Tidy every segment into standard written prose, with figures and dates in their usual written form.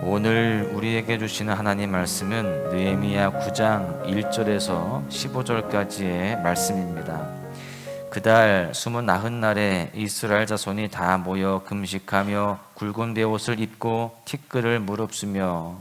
오늘 우리에게 주시는 하나님 말씀은 느헤미야 9장 1절에서 15절까지의 말씀입니다. 그달 29날에 이스라엘 자손이 다 모여 금식하며 굵은 베옷을 입고 티끌을 무릅쓰며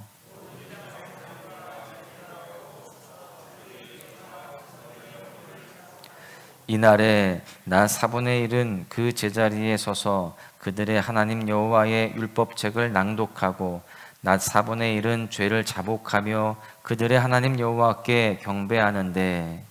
이날에 나 4분의 1은 그 제자리에 서서 그들의 하나님 여호와의 율법책을 낭독하고 낮 4분의 1은 죄를 자복하며 그들의 하나님 여호와께 경배하는데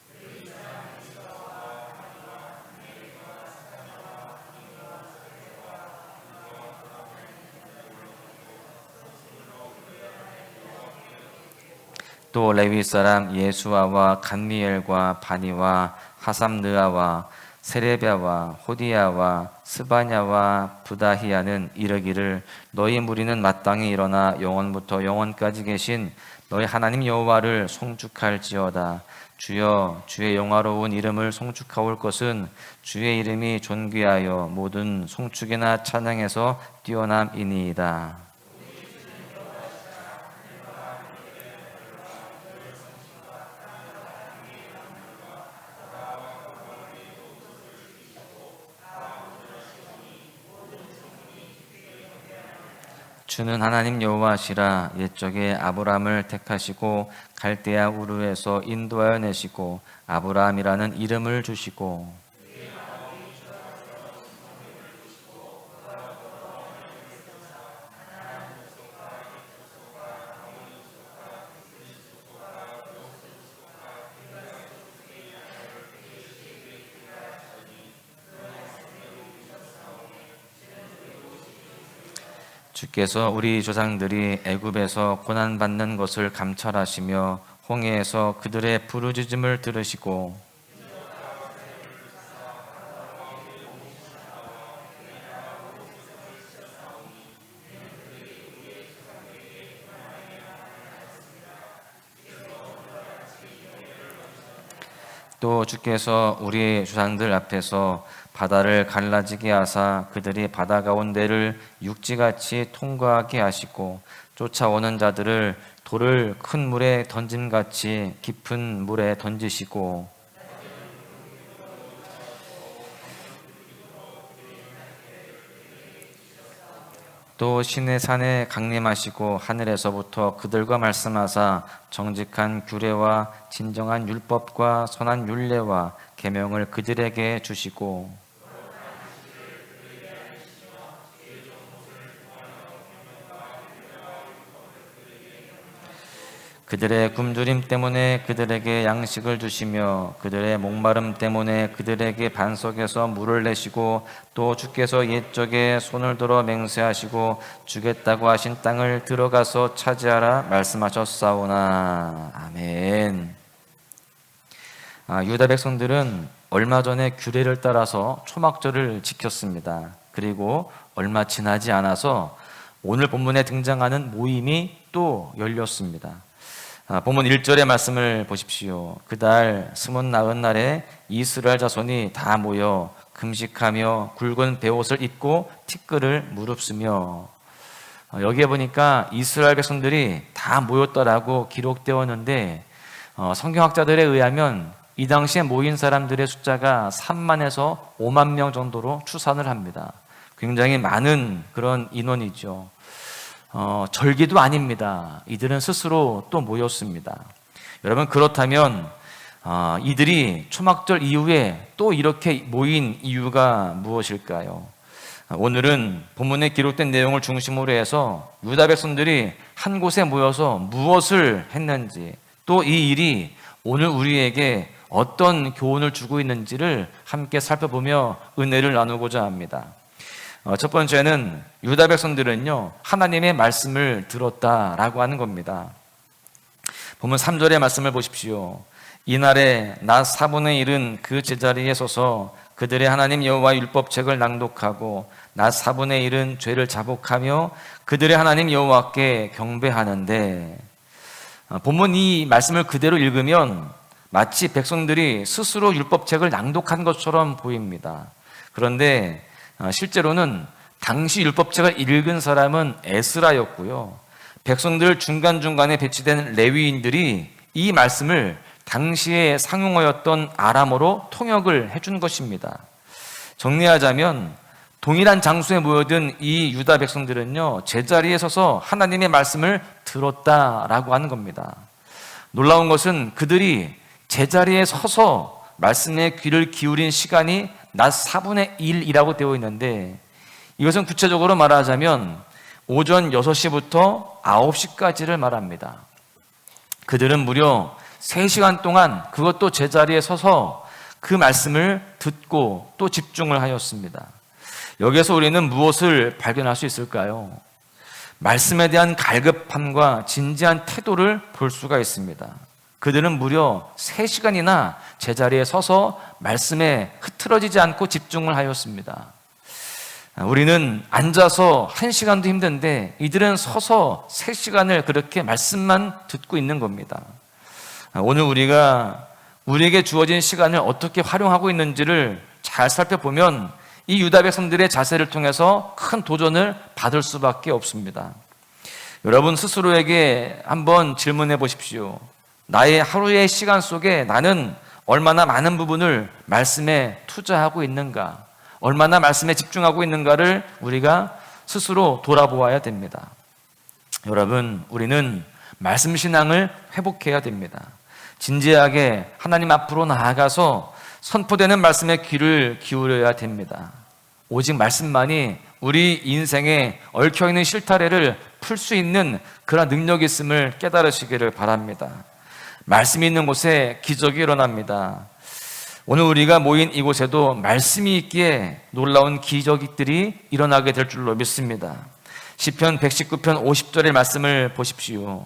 또 레위 사람 예수아와 간미엘과 바니와 하삼느아와 세레비아와 호디야와 스바냐와 부다히야는 이르기를 너희 무리는 마땅히 일어나 영원부터 영원까지 계신 너희 하나님 여호와를 송축할지어다. 주여 주의 영화로운 이름을 송축하올 것은 주의 이름이 존귀하여 모든 송축이나 찬양에서 뛰어남이니이다. 주는 하나님 여호와시라. 옛적에 아브라함을 택하시고 갈대아 우르에서 인도하여 내시고 아브라함이라는 이름을 주시고 주께서 우리 조상들이 애굽에서 고난받는 것을 감찰하시며 홍해에서 그들의 부르짖음을 들으시고 또 주께서 우리 조상들 앞에서 바다를 갈라지게 하사 그들이 바다 가운데를 육지같이 통과하게 하시고 쫓아오는 자들을 돌을 큰 물에 던짐같이 깊은 물에 던지시고 또 신의 산에 강림하시고 하늘에서부터 그들과 말씀하사 정직한 규례와 진정한 율법과 선한 율례와 계명을 그들에게 주시고 그들의 굶주림 때문에 그들에게 양식을 주시며 그들의 목마름 때문에 그들에게 반석에서 물을 내시고 또 주께서 옛적에 손을 들어 맹세하시고 주겠다고 하신 땅을 들어가서 차지하라 말씀하셨사오나. 아멘. 유다 백성들은 얼마 전에 규례를 따라서 초막절을 지켰습니다. 그리고 얼마 지나지 않아서 오늘 본문에 등장하는 모임이 또 열렸습니다. 본문 1절의 말씀을 보십시오. 그달 29날에 이스라엘 자손이 다 모여 금식하며 굵은 베옷을 입고 티끌을 무릅쓰며 여기에 보니까 이스라엘 백성들이 다 모였다라고 기록되었는데 성경학자들에 의하면 이 당시에 모인 사람들의 숫자가 3만에서 5만 명 정도로 추산을 합니다. 굉장히 많은 그런 인원이죠. 절기도 아닙니다. 이들은 스스로 또 모였습니다. 여러분, 그렇다면 이들이 초막절 이후에 또 이렇게 모인 이유가 무엇일까요? 오늘은 본문에 기록된 내용을 중심으로 해서 유다 백성들이 한 곳에 모여서 무엇을 했는지, 또 이 일이 오늘 우리에게 어떤 교훈을 주고 있는지를 함께 살펴보며 은혜를 나누고자 합니다. 첫 번째는 유다 백성들은요, 하나님의 말씀을 들었다라고 하는 겁니다. 본문 3절의 말씀을 보십시오. 이날에 낮 4분의 1은 그 제자리에 서서 그들의 하나님 여호와의 율법책을 낭독하고 낮 4분의 1은 죄를 자복하며 그들의 하나님 여호와께 경배하는데, 본문 이 말씀을 그대로 읽으면 마치 백성들이 스스로 율법책을 낭독한 것처럼 보입니다. 그런데 실제로는 당시 율법책을 읽은 사람은 에스라였고요. 백성들 중간중간에 배치된 레위인들이 이 말씀을 당시에 상용어였던 아람어로 통역을 해준 것입니다. 정리하자면 동일한 장소에 모여든 이 유다 백성들은요, 제자리에 서서 하나님의 말씀을 들었다라고 하는 겁니다. 놀라운 것은 그들이 제자리에 서서 말씀에 귀를 기울인 시간이 낮 4분의 1이라고 되어 있는데, 이것은 구체적으로 말하자면 오전 6시부터 9시까지를 말합니다. 그들은 무려 3시간 동안 그것도 제자리에 서서 그 말씀을 듣고 또 집중을 하였습니다. 여기에서 우리는 무엇을 발견할 수 있을까요? 말씀에 대한 갈급함과 진지한 태도를 볼 수가 있습니다. 그들은 무려 3시간이나 제자리에 서서 말씀에 흐트러지지 않고 집중을 하였습니다. 우리는 앉아서 1시간도 힘든데 이들은 서서 3시간을 그렇게 말씀만 듣고 있는 겁니다. 오늘 우리가 우리에게 주어진 시간을 어떻게 활용하고 있는지를 잘 살펴보면 이 유다 백성들의 자세를 통해서 큰 도전을 받을 수밖에 없습니다. 여러분 스스로에게 한번 질문해 보십시오. 나의 하루의 시간 속에 나는 얼마나 많은 부분을 말씀에 투자하고 있는가, 얼마나 말씀에 집중하고 있는가를 우리가 스스로 돌아보아야 됩니다. 여러분, 우리는 말씀 신앙을 회복해야 됩니다. 진지하게 하나님 앞으로 나아가서 선포되는 말씀에 귀를 기울여야 됩니다. 오직 말씀만이 우리 인생에 얽혀있는 실타래를 풀 수 있는 그런 능력이 있음을 깨달으시기를 바랍니다. 말씀이 있는 곳에 기적이 일어납니다. 오늘 우리가 모인 이곳에도 말씀이 있기에 놀라운 기적들이 일어나게 될 줄로 믿습니다. 시편 119편 50절의 말씀을 보십시오.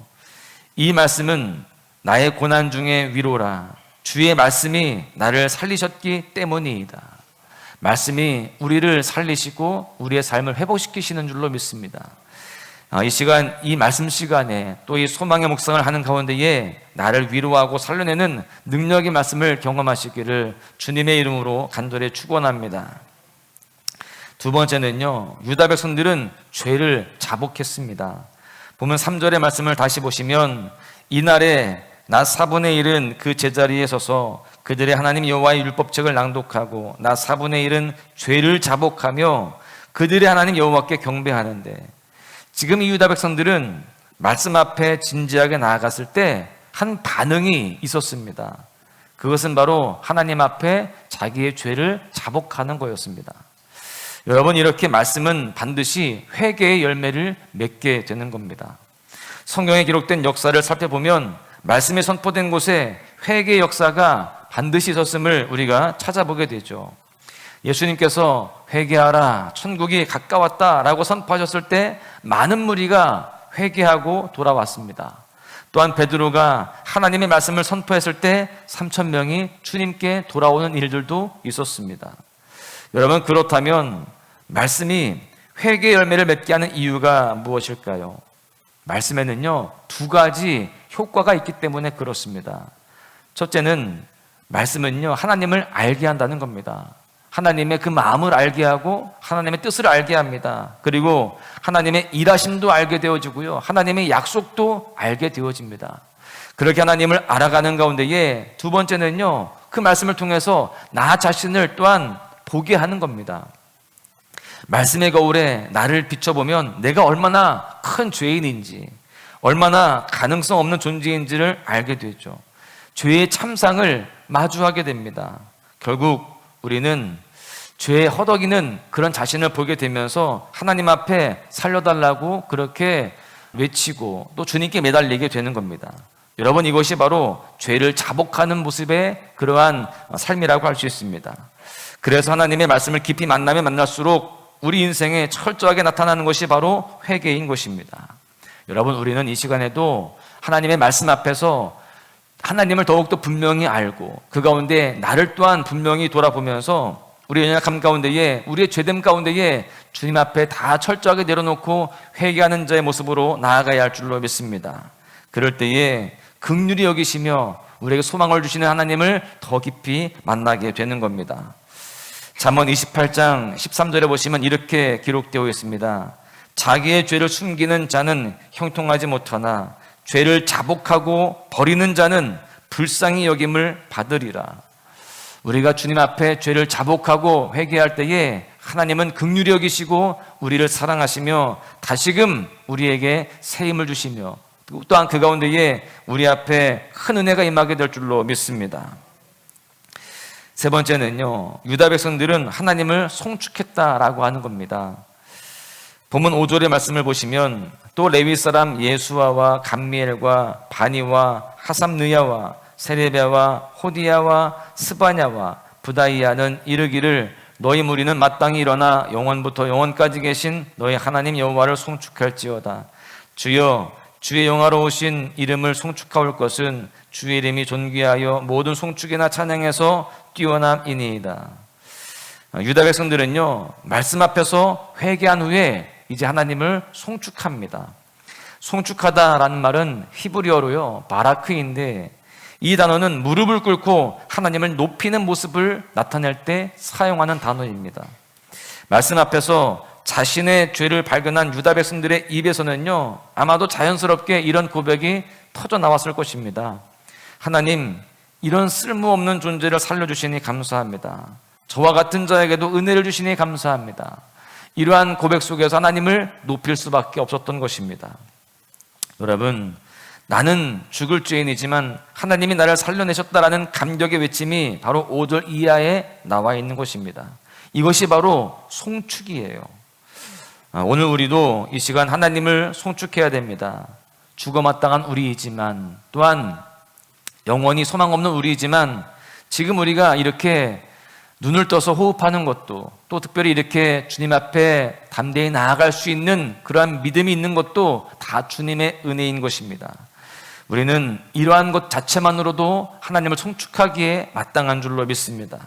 이 말씀은 나의 고난 중에 위로라. 주의 말씀이 나를 살리셨기 때문이다. 말씀이 우리를 살리시고 우리의 삶을 회복시키시는 줄로 믿습니다. 이 시간, 이 말씀 시간에 또 이 소망의 묵상을 하는 가운데에 나를 위로하고 살려내는 능력의 말씀을 경험하시기를 주님의 이름으로 간절히 축원합니다. 두 번째는요, 유다 백성들은 죄를 자복했습니다. 보면 3절의 말씀을 다시 보시면 이날에 낮 4분의 1은 그 제자리에 서서 그들의 하나님 여호와의 율법책을 낭독하고 낮 4분의 1은 죄를 자복하며 그들의 하나님 여호와께 경배하는데, 지금 이 유다 백성들은 말씀 앞에 진지하게 나아갔을 때 한 반응이 있었습니다. 그것은 바로 하나님 앞에 자기의 죄를 자복하는 거였습니다. 여러분, 이렇게 말씀은 반드시 회개의 열매를 맺게 되는 겁니다. 성경에 기록된 역사를 살펴보면 말씀이 선포된 곳에 회개의 역사가 반드시 있었음을 우리가 찾아보게 되죠. 예수님께서 회개하라, 천국이 가까웠다라고 선포하셨을 때 많은 무리가 회개하고 돌아왔습니다. 또한 베드로가 하나님의 말씀을 선포했을 때 3,000명이 주님께 돌아오는 일들도 있었습니다. 여러분, 그렇다면 말씀이 회개의 열매를 맺게 하는 이유가 무엇일까요? 말씀에는요, 두 가지 효과가 있기 때문에 그렇습니다. 첫째는 말씀은요, 하나님을 알게 한다는 겁니다. 하나님의 그 마음을 알게 하고 하나님의 뜻을 알게 합니다. 그리고 하나님의 일하심도 알게 되어지고요, 하나님의 약속도 알게 되어집니다. 그렇게 하나님을 알아가는 가운데에 두 번째는요, 그 말씀을 통해서 나 자신을 또한 보게 하는 겁니다. 말씀의 거울에 나를 비춰보면 내가 얼마나 큰 죄인인지, 얼마나 가능성 없는 존재인지를 알게 되죠. 죄의 참상을 마주하게 됩니다. 결국 우리는 죄에 허덕이는 그런 자신을 보게 되면서 하나님 앞에 살려달라고 그렇게 외치고 또 주님께 매달리게 되는 겁니다. 여러분, 이것이 바로 죄를 자복하는 모습의 그러한 삶이라고 할 수 있습니다. 그래서 하나님의 말씀을 깊이 만나면 만날수록 우리 인생에 철저하게 나타나는 것이 바로 회개인 것입니다. 여러분, 우리는 이 시간에도 하나님의 말씀 앞에서 하나님을 더욱더 분명히 알고 그 가운데 나를 또한 분명히 돌아보면서 우리의 연약함 가운데에, 우리의 죄됨 가운데에 주님 앞에 다 철저하게 내려놓고 회개하는 자의 모습으로 나아가야 할 줄로 믿습니다. 그럴 때에 긍휼히 여기시며 우리에게 소망을 주시는 하나님을 더 깊이 만나게 되는 겁니다. 잠언 28장 13절에 보시면 이렇게 기록되어 있습니다. 자기의 죄를 숨기는 자는 형통하지 못하나 죄를 자복하고 버리는 자는 불쌍히 여김을 받으리라. 우리가 주님 앞에 죄를 자복하고 회개할 때에 하나님은 긍휼히 여기시고 우리를 사랑하시며 다시금 우리에게 새 힘을 주시며 또한 그 가운데에 우리 앞에 큰 은혜가 임하게 될 줄로 믿습니다. 세 번째는요, 유다 백성들은 하나님을 송축했다라고 하는 겁니다. 본문 5절의 말씀을 보시면 또 레위 사람 예수아와 감미엘과 바니와 하삼느야와 세레비아와 호디야와 스바냐와 부다이아는 이르기를 너희 무리는 마땅히 일어나 영원부터 영원까지 계신 너희 하나님 여호와를 송축할지어다. 주여 주의 영화로우신 이름을 송축하올 것은 주의 이름이 존귀하여 모든 송축이나 찬양에서 뛰어남이니이다. 유다 백성들은요, 말씀 앞에서 회개한 후에 이제 하나님을 송축합니다. 송축하다라는 말은 히브리어로요, 바라크인데 이 단어는 무릎을 꿇고 하나님을 높이는 모습을 나타낼 때 사용하는 단어입니다. 말씀 앞에서 자신의 죄를 발견한 유다 백성들의 입에서는요, 아마도 자연스럽게 이런 고백이 터져 나왔을 것입니다. 하나님, 이런 쓸모없는 존재를 살려주시니 감사합니다. 저와 같은 자에게도 은혜를 주시니 감사합니다. 이러한 고백 속에서 하나님을 높일 수밖에 없었던 것입니다. 여러분, 나는 죽을 죄인이지만 하나님이 나를 살려내셨다라는 감격의 외침이 바로 5절 이하에 나와 있는 것입니다. 이것이 바로 송축이에요. 오늘 우리도 이 시간 하나님을 송축해야 됩니다. 죽어마땅한 우리이지만, 또한 영원히 소망 없는 우리이지만, 지금 우리가 이렇게 눈을 떠서 호흡하는 것도, 또 특별히 이렇게 주님 앞에 담대히 나아갈 수 있는 그러한 믿음이 있는 것도 다 주님의 은혜인 것입니다. 우리는 이러한 것 자체만으로도 하나님을 송축하기에 마땅한 줄로 믿습니다.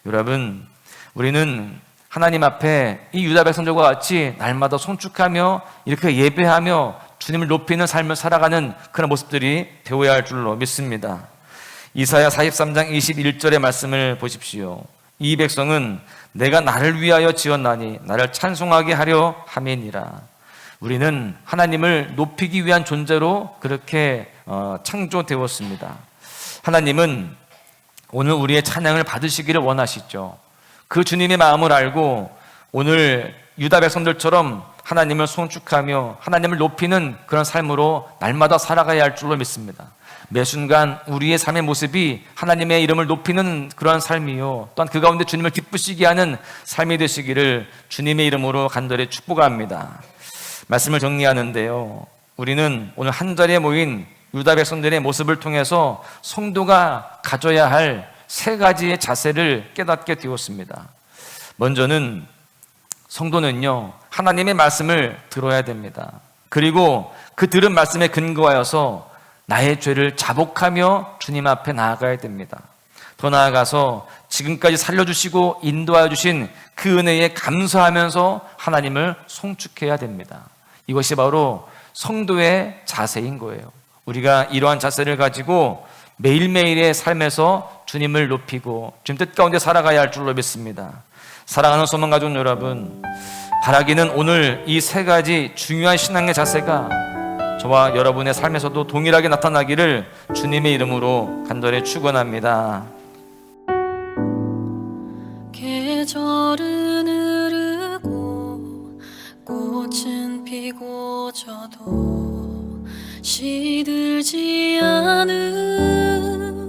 여러분, 우리는 하나님 앞에 이 유다 백성들과 같이 날마다 송축하며 이렇게 예배하며 주님을 높이는 삶을 살아가는 그런 모습들이 되어야 할 줄로 믿습니다. 이사야 43장 21절의 말씀을 보십시오. 이 백성은 내가 나를 위하여 지었나니 나를 찬송하게 하려 함이니라. 우리는 하나님을 높이기 위한 존재로 그렇게 창조되었습니다. 하나님은 오늘 우리의 찬양을 받으시기를 원하시죠. 그 주님의 마음을 알고 오늘 유다 백성들처럼 하나님을 송축하며 하나님을 높이는 그런 삶으로 날마다 살아가야 할 줄로 믿습니다. 매 순간 우리의 삶의 모습이 하나님의 이름을 높이는 그러한 삶이요, 또한 그 가운데 주님을 기쁘시게 하는 삶이 되시기를 주님의 이름으로 간절히 축복합니다. 말씀을 정리하는데요, 우리는 오늘 한 자리에 모인 유다 백성들의 모습을 통해서 성도가 가져야 할 세 가지의 자세를 깨닫게 되었습니다. 먼저는 성도는요, 하나님의 말씀을 들어야 됩니다. 그리고 그 들은 말씀에 근거하여서 나의 죄를 자복하며 주님 앞에 나아가야 됩니다. 더 나아가서 지금까지 살려주시고 인도하여 주신 그 은혜에 감사하면서 하나님을 송축해야 됩니다. 이것이 바로 성도의 자세인 거예요. 우리가 이러한 자세를 가지고 매일매일의 삶에서 주님을 높이고 주님 뜻 가운데 살아가야 할 줄로 믿습니다. 사랑하는 소망 가족 여러분, 바라기는 오늘 이 세 가지 중요한 신앙의 자세가 저와 여러분의 삶에서도 동일하게 나타나기를 주님의 이름으로 간절히 축원합니다. 계절은 흐르고 꽃은 피고 져도 시들지 않은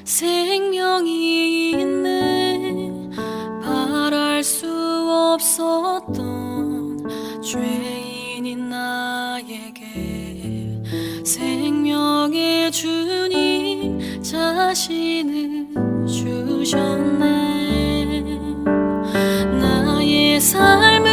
생명이 있네. 바랄 수 없었던 죄인인 나에게 생명의 주님 자신을 주셨네. 나의 삶을